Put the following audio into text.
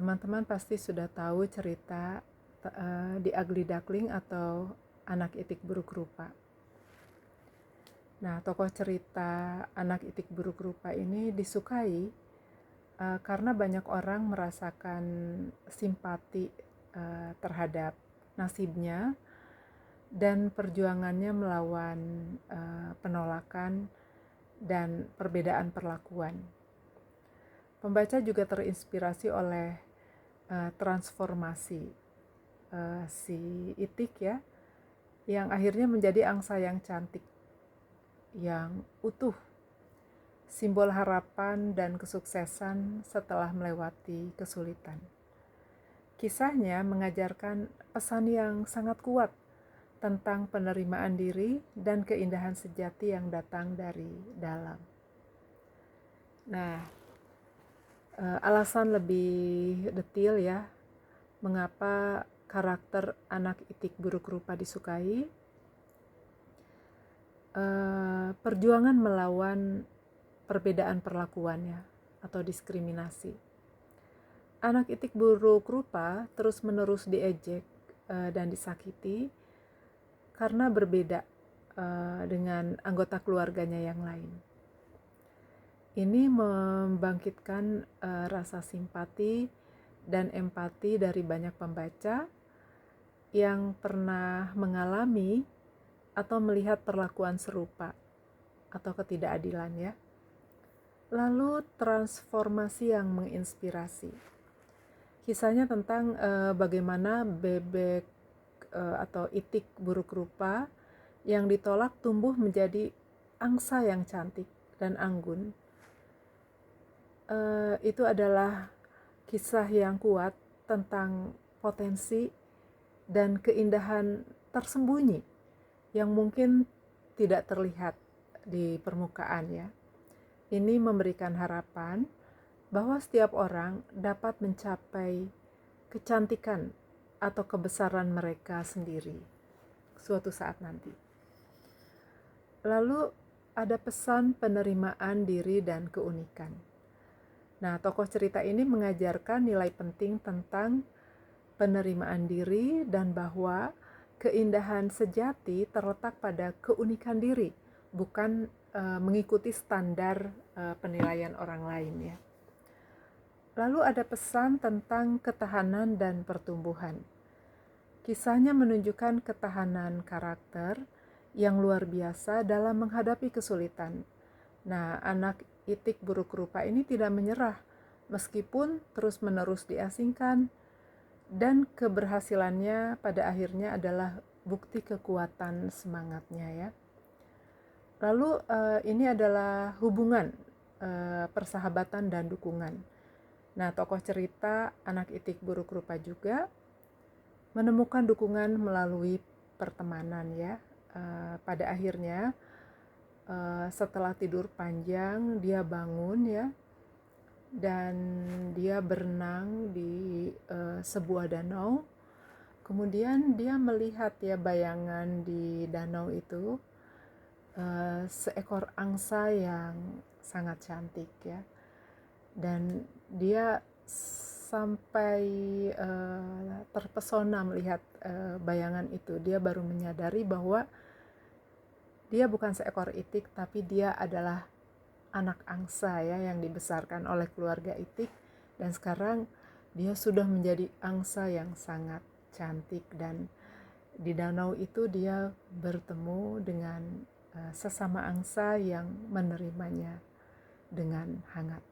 Teman-teman pasti sudah tahu cerita The Ugly Duckling atau Anak Itik Buruk Rupa. Nah, tokoh cerita Anak Itik Buruk Rupa ini disukai karena banyak orang merasakan simpati terhadap nasibnya dan perjuangannya melawan penolakan dan perbedaan perlakuan. Pembaca juga terinspirasi oleh transformasi si Itik ya, yang akhirnya menjadi angsa yang cantik, yang utuh, simbol harapan dan kesuksesan setelah melewati kesulitan. Kisahnya mengajarkan pesan yang sangat kuat tentang penerimaan diri dan keindahan sejati yang datang dari dalam. Nah, alasan lebih detail ya, mengapa karakter Anak Itik Buruk Rupa disukai. Perjuangan melawan perbedaan perlakuannya atau diskriminasi. Anak Itik Buruk Rupa terus-menerus diejek dan disakiti karena berbeda dengan anggota keluarganya yang lain. Ini membangkitkan rasa simpati dan empati dari banyak pembaca yang pernah mengalami atau melihat perlakuan serupa atau ketidakadilan ya. Lalu transformasi yang menginspirasi. Kisahnya tentang bagaimana bebek atau itik buruk rupa yang ditolak tumbuh menjadi angsa yang cantik dan anggun. Itu adalah kisah yang kuat tentang potensi dan keindahan tersembunyi yang mungkin tidak terlihat di permukaan ya. Ini memberikan harapan bahwa setiap orang dapat mencapai kecantikan atau kebesaran mereka sendiri suatu saat nanti. Lalu ada pesan penerimaan diri dan keunikan. Nah, tokoh cerita ini mengajarkan nilai penting tentang penerimaan diri dan bahwa keindahan sejati terletak pada keunikan diri, bukan mengikuti standar penilaian orang lain ya. Lalu ada pesan tentang ketahanan dan pertumbuhan. Kisahnya menunjukkan ketahanan karakter yang luar biasa dalam menghadapi kesulitan. Nah, Anak Itik Buruk Rupa ini tidak menyerah meskipun terus-menerus diasingkan, dan keberhasilannya pada akhirnya adalah bukti kekuatan semangatnya ya. Lalu ini adalah hubungan persahabatan dan dukungan. Nah, tokoh cerita Anak Itik Buruk Rupa juga menemukan dukungan melalui pertemanan ya. Pada akhirnya setelah tidur panjang dia bangun ya, dan dia berenang di sebuah danau. Kemudian dia melihat ya bayangan di danau itu seekor angsa yang sangat cantik ya, dan dia sampai terpesona melihat bayangan itu. Dia baru menyadari bahwa dia bukan seekor itik, tapi dia adalah anak angsa ya yang dibesarkan oleh keluarga itik, dan sekarang dia sudah menjadi angsa yang sangat cantik, dan di danau itu dia bertemu dengan sesama angsa yang menerimanya dengan hangat.